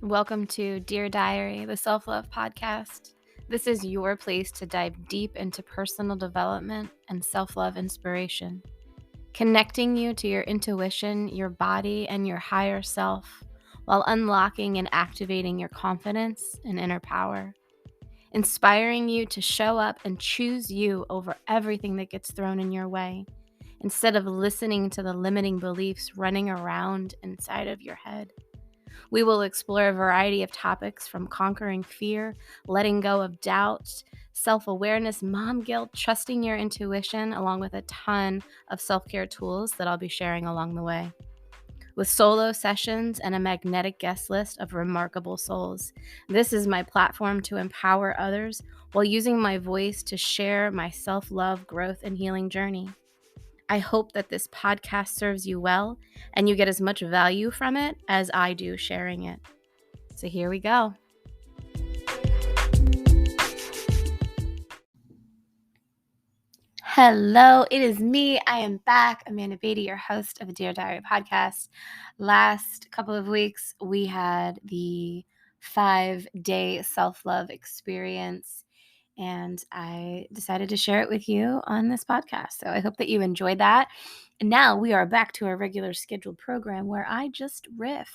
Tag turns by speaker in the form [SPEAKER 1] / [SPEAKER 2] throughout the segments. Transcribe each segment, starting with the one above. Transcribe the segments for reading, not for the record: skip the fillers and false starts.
[SPEAKER 1] Welcome to Dear Diary, the self-love podcast. This is your place to dive deep into personal development and self-love inspiration, connecting you to your intuition, your body, and your higher self, while unlocking and activating your confidence and inner power, inspiring you to show up and choose you over everything that gets thrown in your way, instead of listening to the limiting beliefs running around inside of your head. We will explore a variety of topics from conquering fear, letting go of doubt, self awareness, mom guilt, trusting your intuition, along with a ton of self care tools that I'll be sharing along the way. With solo sessions and a magnetic guest list of remarkable souls, this is my platform to empower others while using my voice to share my self love, growth, and healing journey. I hope that this podcast serves you well and you get as much value from it as I do sharing it. So here we go. Hello, it is me. I am back, Amanda Beatty, your host of the Dear Diary podcast. Last couple of weeks, we had the 5-day self-love experience, and I decided to share it with you on this podcast. So I hope that you enjoyed that. And now we are back to our regular scheduled program where I just riff.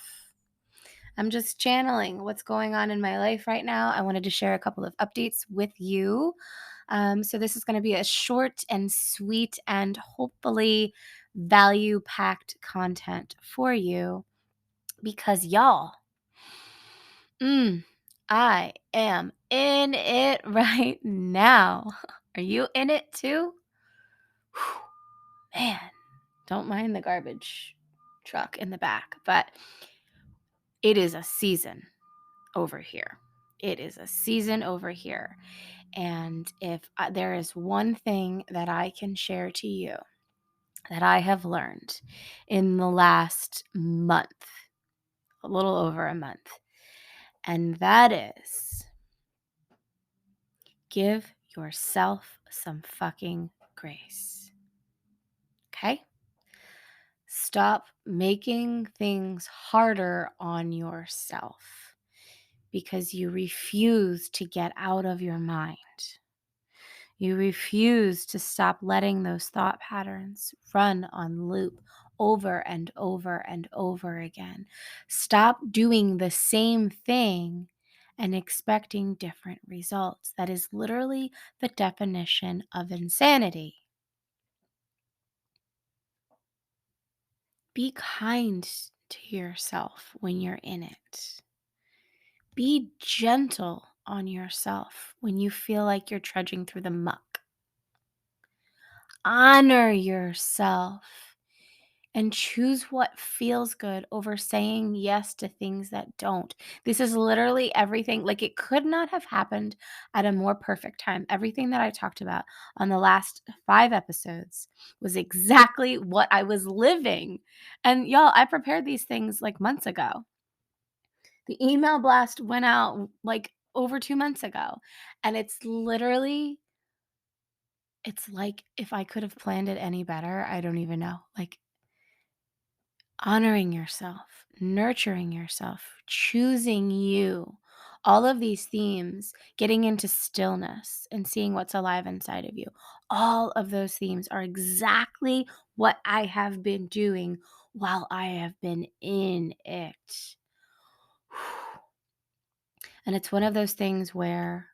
[SPEAKER 1] I'm just channeling what's going on in my life right now. I wanted to share a couple of updates with you. So this is going to be a short and sweet and hopefully value-packed content for you because y'all, I am in it right now. Are you in it too? Whew, man, don't mind the garbage truck in the back, but it is a season over here. It is a season over here. And if there is one thing that I can share to you that I have learned in the last month, a little over a month, and that is give yourself some fucking grace. Okay? Stop making things harder on yourself because you refuse to get out of your mind. You refuse to stop letting those thought patterns run on loop over and over and over again. Stop doing the same thing and expecting different results. That is literally the definition of insanity. Be kind to yourself when you're in it. Be gentle on yourself when you feel like you're trudging through the muck. Honor yourself and choose what feels good over saying yes to things that don't. This is literally everything. Like, it could not have happened at a more perfect time. Everything that I talked about on the last 5 episodes was exactly what I was living. And y'all, I prepared these things like months ago. The email blast went out like over 2 months ago. And it's literally, it's like if I could have planned it any better, I don't even know. Like, honoring yourself, nurturing yourself, choosing you, all of these themes, getting into stillness and seeing what's alive inside of you. All of those themes are exactly what I have been doing while I have been in it. And it's one of those things where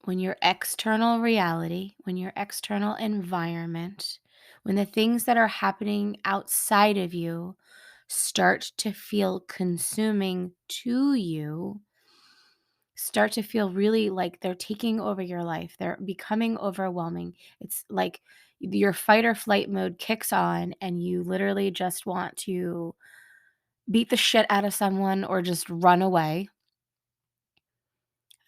[SPEAKER 1] when your external reality, when your external environment, when the things that are happening outside of you start to feel consuming to you, start to feel really like they're taking over your life, they're becoming overwhelming. It's like your fight or flight mode kicks on and you literally just want to beat the shit out of someone or just run away.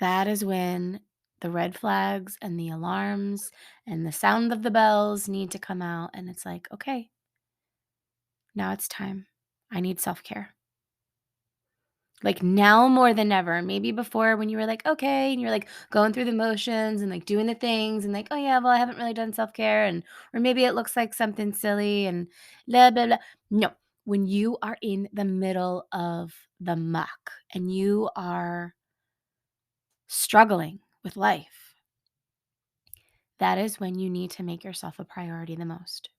[SPEAKER 1] That is when the red flags and the alarms and the sound of the bells need to come out. And it's like, okay, now it's time. I need self-care. Like, now more than ever. Maybe before when you were like, okay, and you're like going through the motions and like doing the things and like, oh yeah, well, I haven't really done self-care. And or maybe it looks like something silly and blah, blah, blah. No. when you are in the middle of the muck and you are struggling with life, that is when you need to make yourself a priority the most.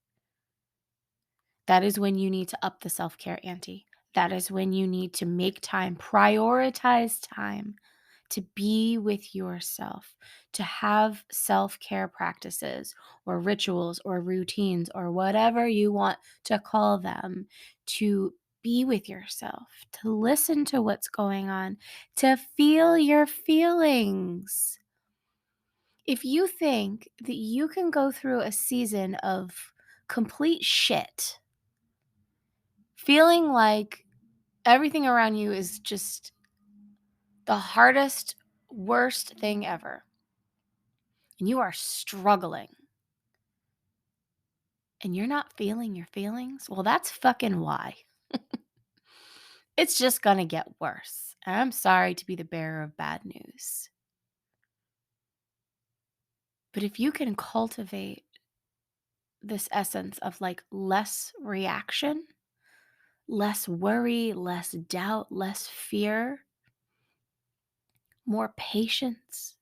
[SPEAKER 1] That is when you need to up the self-care ante. That is when you need to make time, prioritize time to be with yourself, to have self-care practices or rituals or routines or whatever you want to call them, to be with yourself, to listen to what's going on, to feel your feelings. If you think that you can go through a season of complete shit, feeling like everything around you is just the hardest, worst thing ever, and you are struggling, and you're not feeling your feelings, well, that's fucking why. It's just gonna get worse. And I'm sorry to be the bearer of bad news. But if you can cultivate this essence of like less reaction, less worry, less doubt, less fear, more patience,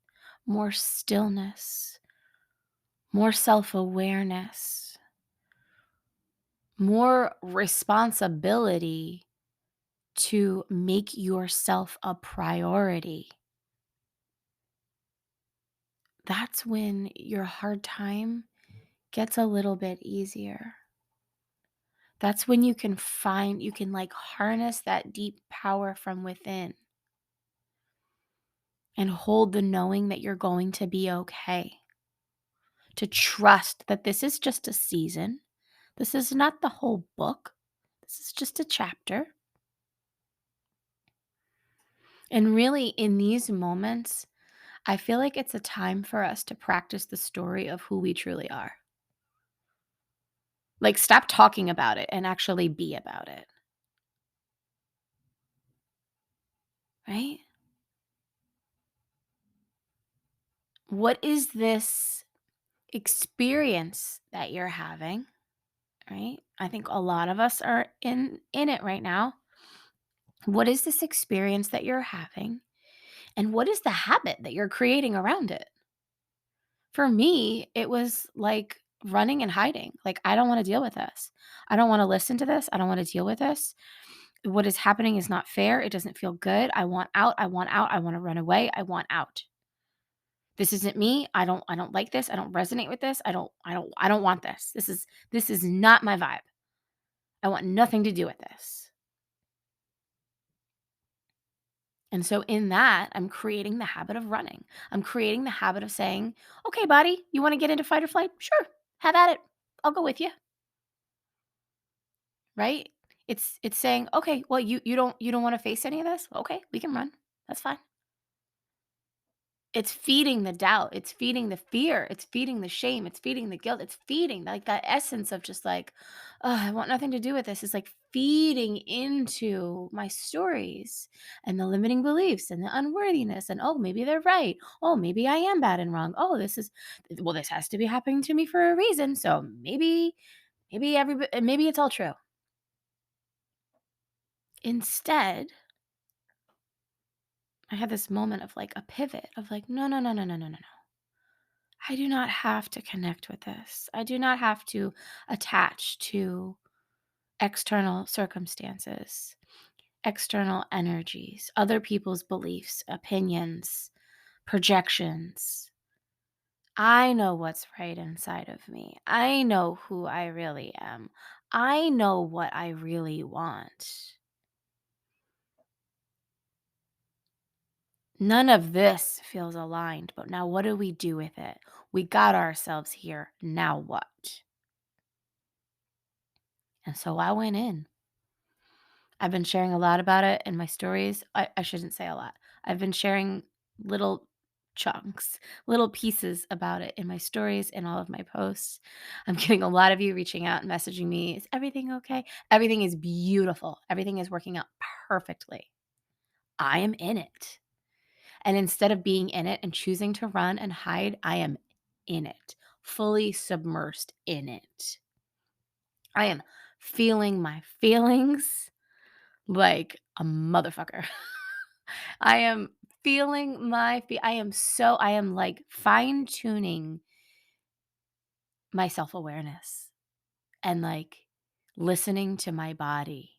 [SPEAKER 1] more stillness, more self-awareness, more responsibility to make yourself a priority, that's when your hard time gets a little bit easier. That's when you can like harness that deep power from within and hold the knowing that you're going to be okay. To trust that this is just a season. This is not the whole book. This is just a chapter. And really, in these moments, I feel like it's a time for us to practice the story of who we truly are. Like, stop talking about it and actually be about it. Right? What is this experience that you're having? Right? I think a lot of us are in it right now. What is this experience that you're having? And what is the habit that you're creating around it? For me, it was like running and hiding. Like, I don't want to deal with this. I don't want to listen to this. I don't want to deal with this. What is happening is not fair. It doesn't feel good. I want out. I want out. I want to run away. I want out. This isn't me. I don't like this. I don't resonate with this. I don't want this. This is not my vibe. I want nothing to do with this. And so in that, I'm creating the habit of running. I'm creating the habit of saying, "Okay, body, you want to get into fight or flight? Sure. Have at it. I'll go with you." Right? It's saying, "Okay, well, you don't want to face any of this? Okay, we can run. That's fine." It's feeding the doubt, it's feeding the fear, it's feeding the shame, it's feeding the guilt, it's feeding, like, that essence of just like, "Oh, I want nothing to do with this." It's like feeding into my stories and the limiting beliefs and the unworthiness and, "Oh, maybe they're right. Oh, maybe I am bad and wrong. Oh, this has to be happening to me for a reason, so maybe it's all true." Instead, I had this moment of, like, a pivot of like, "No, no, no, no, no, no, no, no. I do not have to connect with this. I do not have to attach to external circumstances, external energies, other people's beliefs, opinions, projections. I know what's right inside of me. I know who I really am. I know what I really want. None of this feels aligned, but now what do we do with it? We got ourselves here. Now what?" And so I went in. I've been sharing a lot about it in my stories. I shouldn't say a lot. I've been sharing little chunks, little pieces about it in my stories and all of my posts. I'm getting a lot of you reaching out and messaging me. "Is everything okay?" Everything is beautiful. Everything is working out perfectly. I am in it. And instead of being in it and choosing to run and hide, I am in it, fully submersed in it. I am feeling my feelings like a motherfucker. I am feeling I am like fine tuning my self awareness and like listening to my body,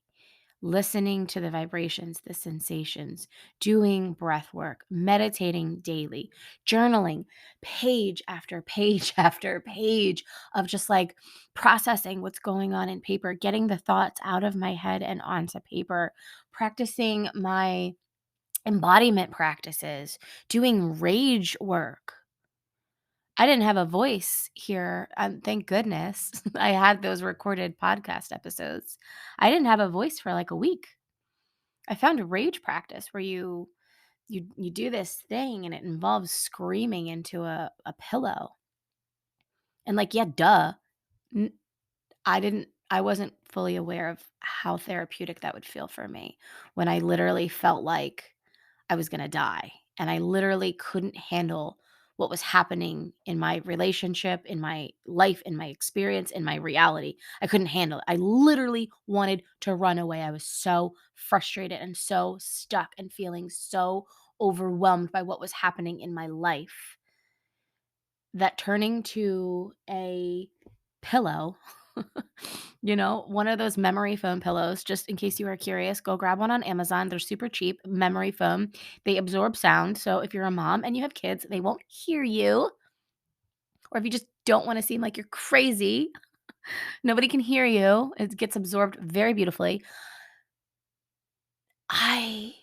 [SPEAKER 1] listening to the vibrations, the sensations, doing breath work, meditating daily, journaling, page after page after page of just like processing what's going on in paper, getting the thoughts out of my head and onto paper, practicing my embodiment practices, doing rage work. I didn't have a voice here. Thank goodness. I had those recorded podcast episodes. I didn't have a voice for like a week. I found a rage practice where you do this thing and it involves screaming into a pillow. And like, yeah, duh. N- I wasn't fully aware of how therapeutic that would feel for me when I literally felt like I was gonna die, and I literally couldn't handle what was happening in my relationship, in my life, in my experience, in my reality. I couldn't handle it. I literally wanted to run away. I was so frustrated and so stuck and feeling so overwhelmed by what was happening in my life that turning to a pillow, one of those memory foam pillows, just in case you are curious, go grab one on Amazon. They're super cheap, memory foam. They absorb sound. So if you're a mom and you have kids, they won't hear you. Or if you just don't want to seem like you're crazy, nobody can hear you. It gets absorbed very beautifully. I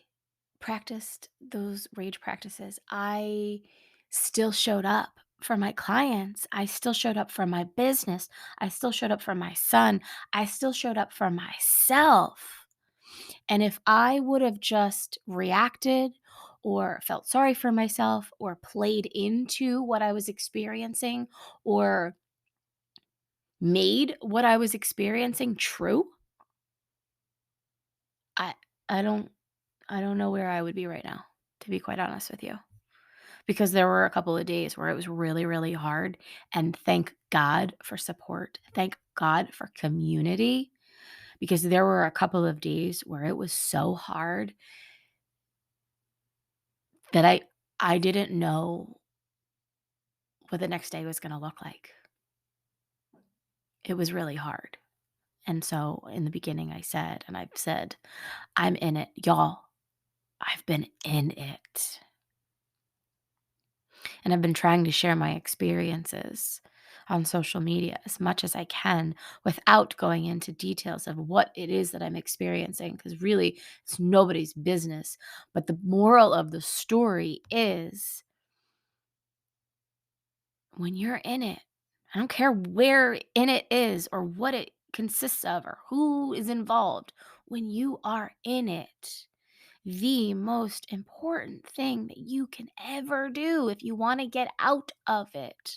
[SPEAKER 1] practiced those rage practices. I still showed up for my clients. I still showed up for my business. I still showed up for my son. I still showed up for myself. And if I would have just reacted or felt sorry for myself or played into what I was experiencing or made what I was experiencing true, I I don't I don't know where I would be right now, to be quite honest with you. Because there were a couple of days where it was really, really hard, and thank God for support. Thank God for community, because there were a couple of days where it was so hard that I didn't know what the next day was gonna look like. It was really hard. And so in the beginning, I said, and I've said, I'm in it. Y'all, I've been in it. And I've been trying to share my experiences on social media as much as I can without going into details of what it is that I'm experiencing, because really it's nobody's business. But the moral of the story is when you're in it, I don't care where in it is or what it consists of or who is involved, when you are in it, the most important thing that you can ever do if you want to get out of it,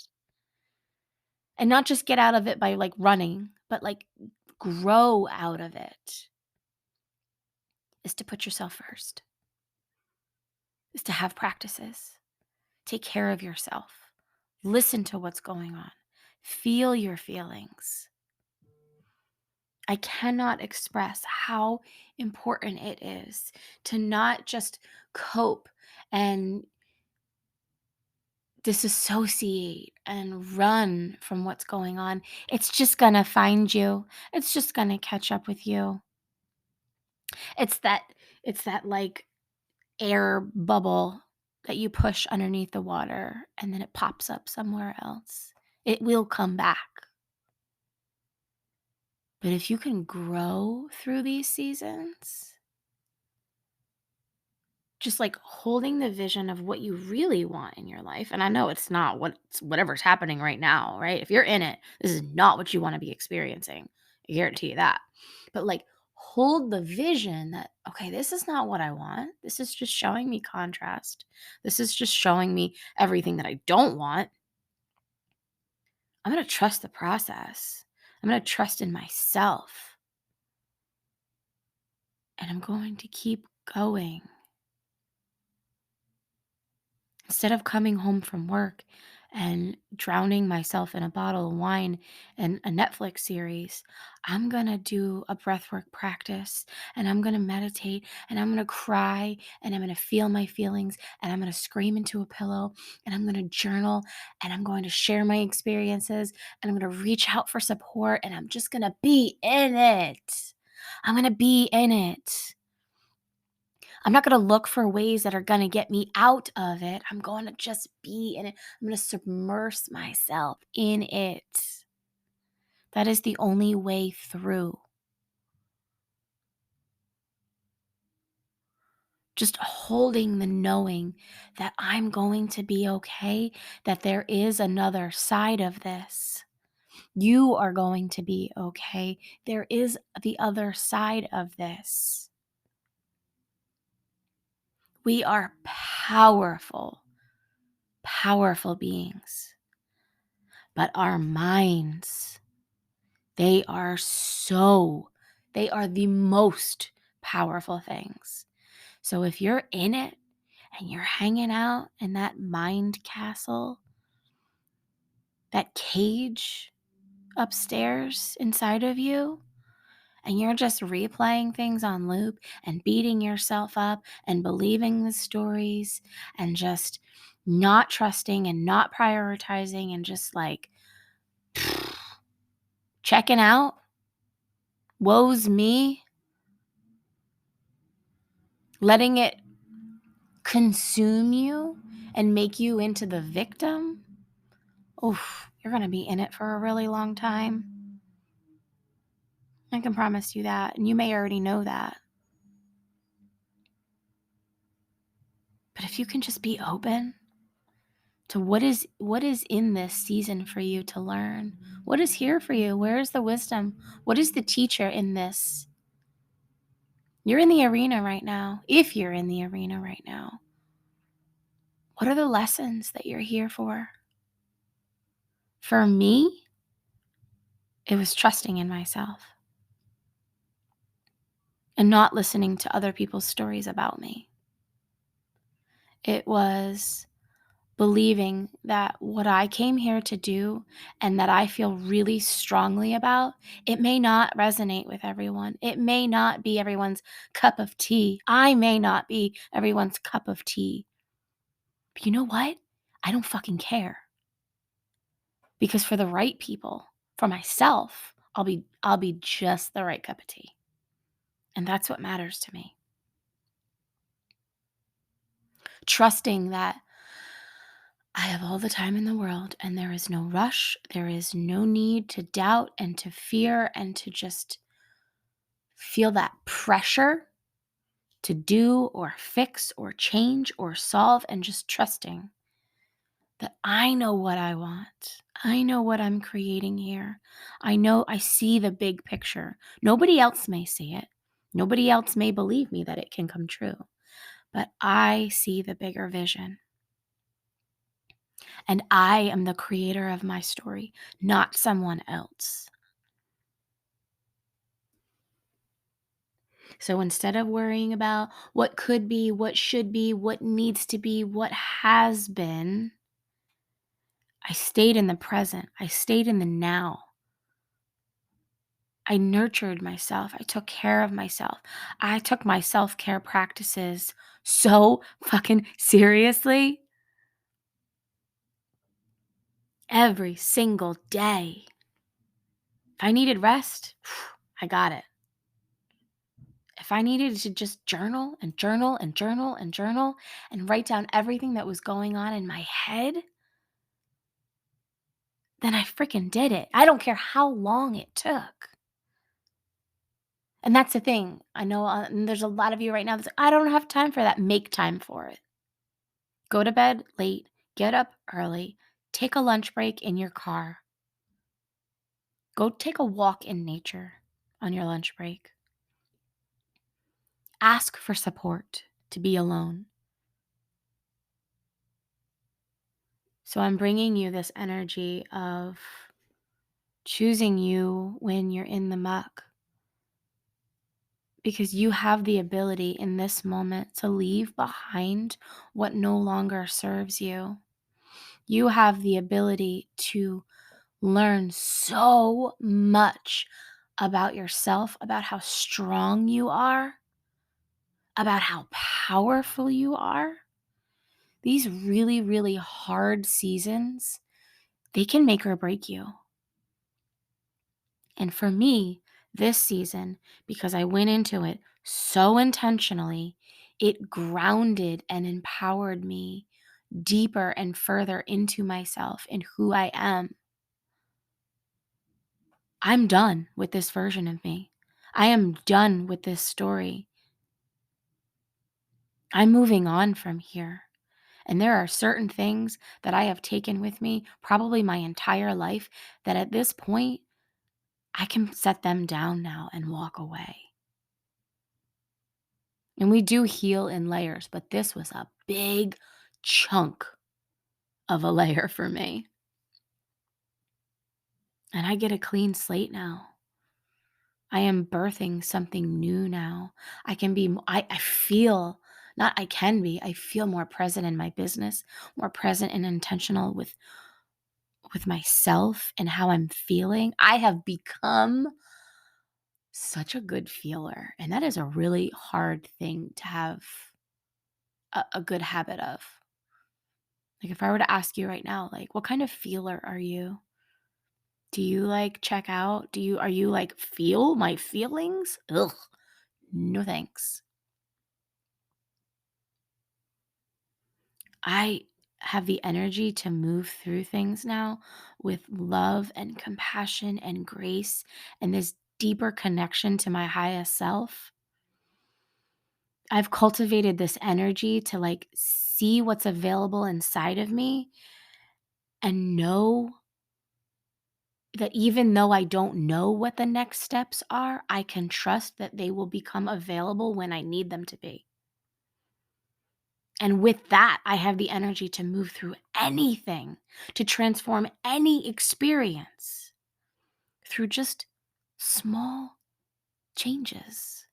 [SPEAKER 1] and not just get out of it by like running, but like grow out of it, is to put yourself first, is to have practices, take care of yourself, listen to what's going on, feel your feelings. I cannot express how important it is to not just cope and disassociate and run from what's going on. It's just going to find you. It's just going to catch up with you. It's that it's that like air bubble that you push underneath the water and then it pops up somewhere else. It will come back. But if you can grow through these seasons, just like holding the vision of what you really want in your life. And I know it's not whatever's happening right now, right? If you're in it, this is not what you want to be experiencing. I guarantee you that. But like hold the vision that, okay, this is not what I want. This is just showing me contrast. This is just showing me everything that I don't want. I'm going to trust the process. I'm going to trust in myself. And I'm going to keep going. Instead of coming home from work and drowning myself in a bottle of wine and a Netflix series. I'm going to do a breathwork practice, and I'm going to meditate, and I'm going to cry, and I'm going to feel my feelings, and I'm going to scream into a pillow, and I'm going to journal, and I'm going to share my experiences, and I'm going to reach out for support, and I'm just going to be in it. I'm going to be in it. I'm not going to look for ways that are going to get me out of it. I'm going to just be in it. I'm going to submerge myself in it. That is the only way through. Just holding the knowing that I'm going to be okay, that there is another side of this. You are going to be okay. There is the other side of this. We are powerful, powerful beings. But our minds, they are the most powerful things. So if you're in it and you're hanging out in that mind castle, that cage upstairs inside of you, and you're just replaying things on loop and beating yourself up and believing the stories and just not trusting and not prioritizing and just like checking out, woe's me, letting it consume you and make you into the victim, oof, you're going to be in it for a really long time. I can promise you that. And you may already know that. But if you can just be open to what is in this season for you to learn, what is here for you, where is the wisdom, what is the teacher in this? You're in the arena right now. If you're in the arena right now, what are the lessons that you're here for? For me, it was trusting in myself and not listening to other people's stories about me. It was believing that what I came here to do and that I feel really strongly about, it may not resonate with everyone. It may not be everyone's cup of tea. I may not be everyone's cup of tea. But you know what? I don't fucking care. Because for the right people, for myself, I'll be just the right cup of tea. And that's what matters to me. Trusting that I have all the time in the world and there is no rush. There is no need to doubt and to fear and to just feel that pressure to do or fix or change or solve, and just trusting that I know what I want. I know what I'm creating here. I know I see the big picture. Nobody else may see it. Nobody else may believe me that it can come true, but I see the bigger vision. And I am the creator of my story, not someone else. So instead of worrying about what could be, what should be, what needs to be, what has been, I stayed in the present. I stayed in the now. I nurtured myself. I took care of myself. I took my self-care practices so fucking seriously every single day. If I needed rest, I got it. If I needed to just journal and journal and journal and journal and write down everything that was going on in my head, then I freaking did it. I don't care how long it took. And that's the thing. I know and there's a lot of you right now that's like, I don't have time for that. Make time for it. Go to bed late, get up early, take a lunch break in your car. Go take a walk in nature on your lunch break. Ask for support to be alone. So I'm bringing you this energy of choosing you when you're in the muck, because you have the ability in this moment to leave behind what no longer serves you. You have the ability to learn so much about yourself, about how strong you are, about how powerful you are. These really, really hard seasons, they can make or break you. And for me, this season, because I went into it so intentionally, it grounded and empowered me deeper and further into myself and who I am. I'm done with this version of me. I am done with this story. I'm moving on from here. And there are certain things that I have taken with me, probably my entire life, that at this point, I can set them down now and walk away. And we do heal in layers, but this was a big chunk of a layer for me. And I get a clean slate now. I am birthing something new now. I can be, I feel, not I can be, I feel more present in my business, more present and intentional with myself and how I'm feeling. I have become such a good feeler. And that is a really hard thing to have a good habit of. Like if I were to ask you right now, like, what kind of feeler are you? Do you like check out? Are you like feel my feelings? Ugh, no thanks. I have the energy to move through things now with love and compassion and grace and this deeper connection to my highest self. I've cultivated this energy to like see what's available inside of me and know that even though I don't know what the next steps are, I can trust that they will become available when I need them to be. And with that, I have the energy to move through anything, to transform any experience through just small changes,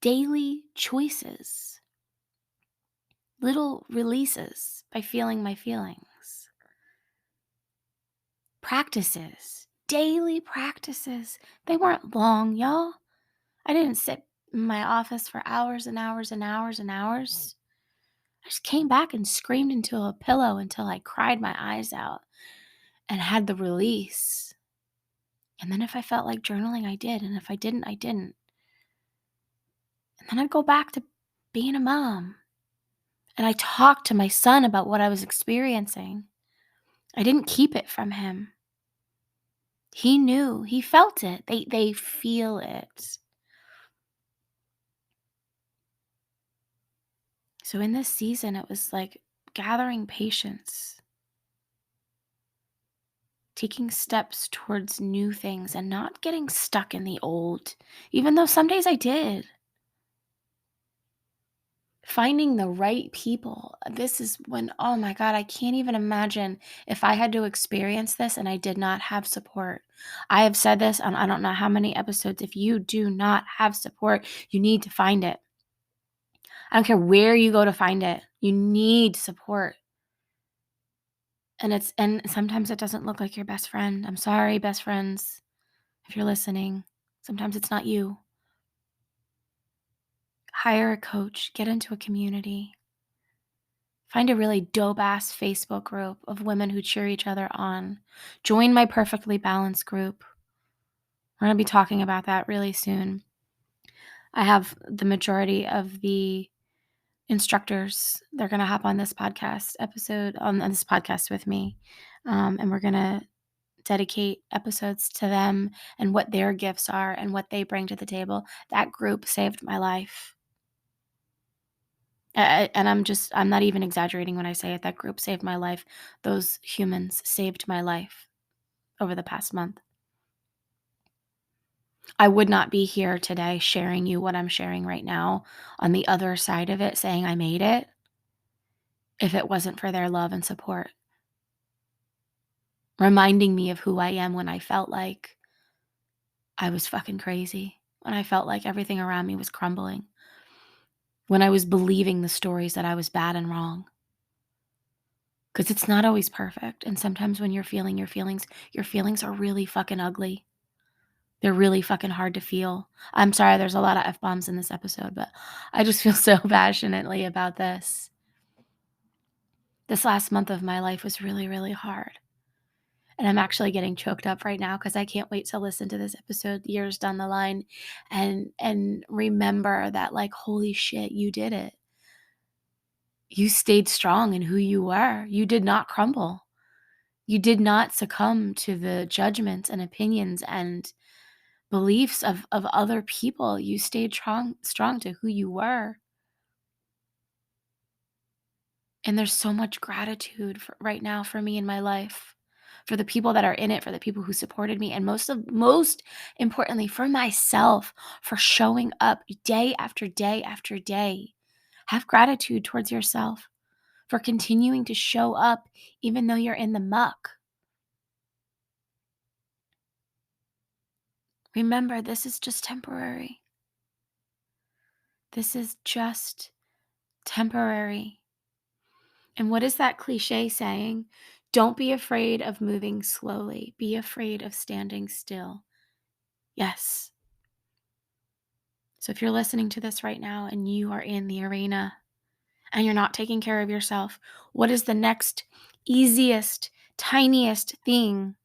[SPEAKER 1] daily choices, little releases by feeling my feelings. Practices, daily practices. They weren't long, y'all. I didn't sit in my office for hours and hours and hours and hours. I just came back and screamed into a pillow until I cried my eyes out and had the release. And then if I felt like journaling, I did. And if I didn't, I didn't. And then I'd go back to being a mom. And I talked to my son about what I was experiencing. I didn't keep it from him. He knew, he felt it. They feel it. So in this season, it was like gathering patience, taking steps towards new things and not getting stuck in the old, even though some days I did. Finding the right people. This is when, oh my God, I can't even imagine if I had to experience this and I did not have support. I have said this on I don't know how many episodes. If you do not have support, you need to find it. I don't care where you go to find it. You need support. And sometimes it doesn't look like your best friend. I'm sorry, best friends, if you're listening. Sometimes it's not you. Hire a coach, get into a community. Find a really dope-ass Facebook group of women who cheer each other on. Join my Perfectly Balanced group. We're going to be talking about that really soon. I have the majority of the instructors. They're going to hop on this podcast episode, on this podcast with me. And we're going to dedicate episodes to them and what their gifts are and what they bring to the table. That group saved my life. And I'm not even exaggerating when I say it. That group saved my life. Those humans saved my life over the past month. I would not be here today sharing you what I'm sharing right now on the other side of it, saying I made it, if it wasn't for their love and support. Reminding me of who I am when I felt like I was fucking crazy, when I felt like everything around me was crumbling, when I was believing the stories that I was bad and wrong. because it's not always perfect. And sometimes when you're feeling your feelings are really fucking ugly. They're really fucking hard to feel. I'm sorry, there's a lot of F-bombs in this episode, but I just feel so passionately about this. This last month of my life was really, really hard. And I'm actually getting choked up right now because I can't wait to listen to this episode years down the line and remember that, like, holy shit, you did it. You stayed strong in who you were. You did not crumble. You did not succumb to the judgments and opinions and beliefs of other people. You stayed strong to who you were. And there's so much gratitude right now for me in my life, for the people that are in it, for the people who supported me, and most importantly, for myself, for showing up day after day after day. Have gratitude towards yourself for continuing to show up even though you're in the muck. Remember, this is just temporary. This is just temporary. And what is that cliche saying? Don't be afraid of moving slowly. Be afraid of standing still. Yes. So if you're listening to this right now and you are in the arena and you're not taking care of yourself, what is the next easiest, tiniest thing,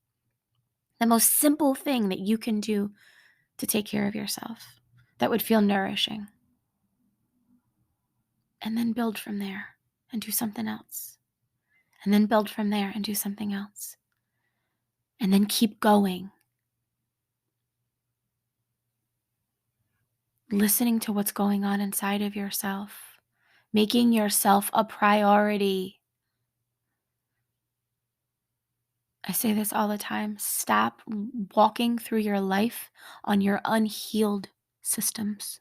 [SPEAKER 1] the most simple thing that you can do to take care of yourself that would feel nourishing? And then build from there and do something else. And then build from there and do something else. And then keep going. Listening to what's going on inside of yourself, making yourself a priority. I say this all the time. Stop walking through your life on your unhealed systems.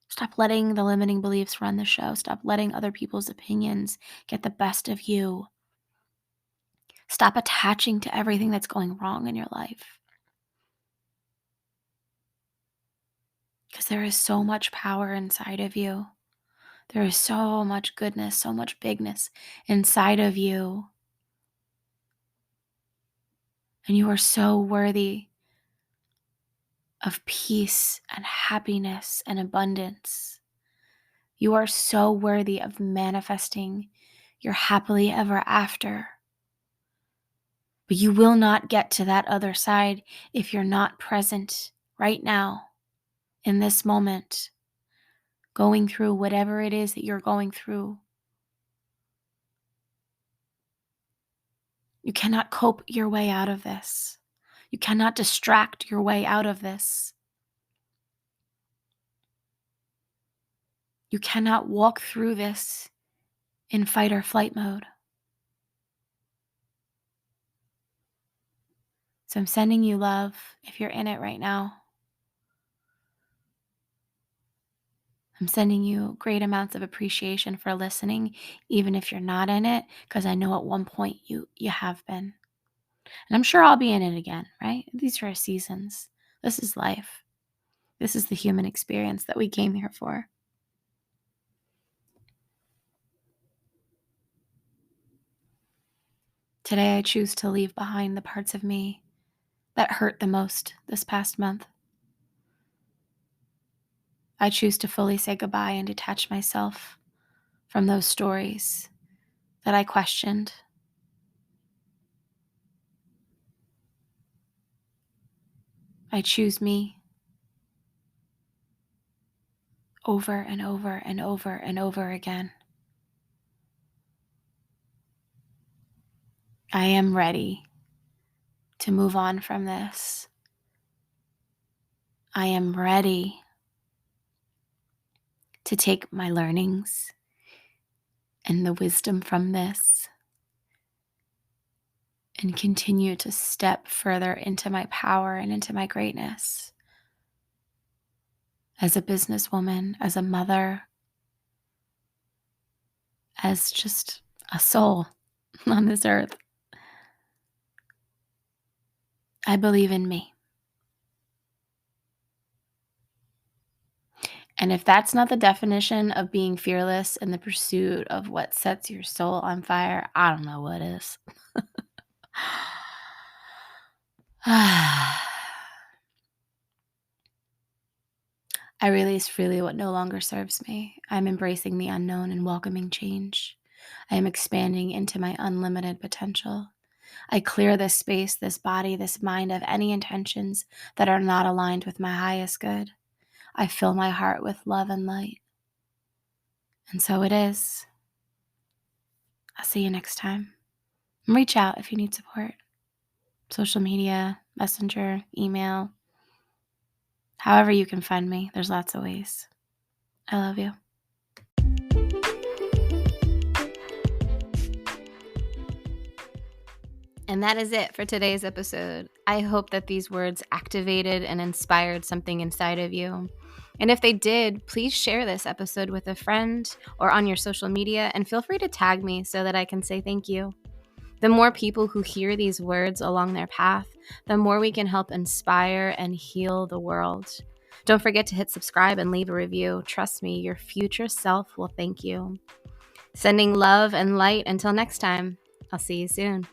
[SPEAKER 1] Stop letting the limiting beliefs run the show. Stop letting other people's opinions get the best of you. Stop attaching to everything that's going wrong in your life. Because there is so much power inside of you. There is so much goodness, so much bigness inside of you. And you are so worthy of peace and happiness and abundance. You are so worthy of manifesting your happily ever after. But you will not get to that other side if you're not present right now, in this moment, going through whatever it is that you're going through. You cannot cope your way out of this. You cannot distract your way out of this. You cannot walk through this in fight or flight mode. So I'm sending you love if you're in it right now. I'm sending you great amounts of appreciation for listening, even if you're not in it, because I know at one point you have been. And I'm sure I'll be in it again, right? These are seasons. This is life. This is the human experience that we came here for. Today I choose to leave behind the parts of me that hurt the most this past month. I choose to fully say goodbye and detach myself from those stories that I questioned. I choose me over and over and over and over again. I am ready to move on from this. I am ready to take my learnings and the wisdom from this and continue to step further into my power and into my greatness as a businesswoman, as a mother, as just a soul on this earth. I believe in me. And if that's not the definition of being fearless in the pursuit of what sets your soul on fire, I don't know what is. I release freely what no longer serves me. I'm embracing the unknown and welcoming change. I am expanding into my unlimited potential. I clear this space, this body, this mind of any intentions that are not aligned with my highest good. I fill my heart with love and light. And so it is. I'll see you next time. And reach out if you need support. Social media, messenger, email, however you can find me. There's lots of ways. I love you. And that is it for today's episode. I hope that these words activated and inspired something inside of you. And if they did, please share this episode with a friend or on your social media, and feel free to tag me so that I can say thank you. The more people who hear these words along their path, the more we can help inspire and heal the world. Don't forget to hit subscribe and leave a review. Trust me, your future self will thank you. Sending love and light until next time. I'll see you soon.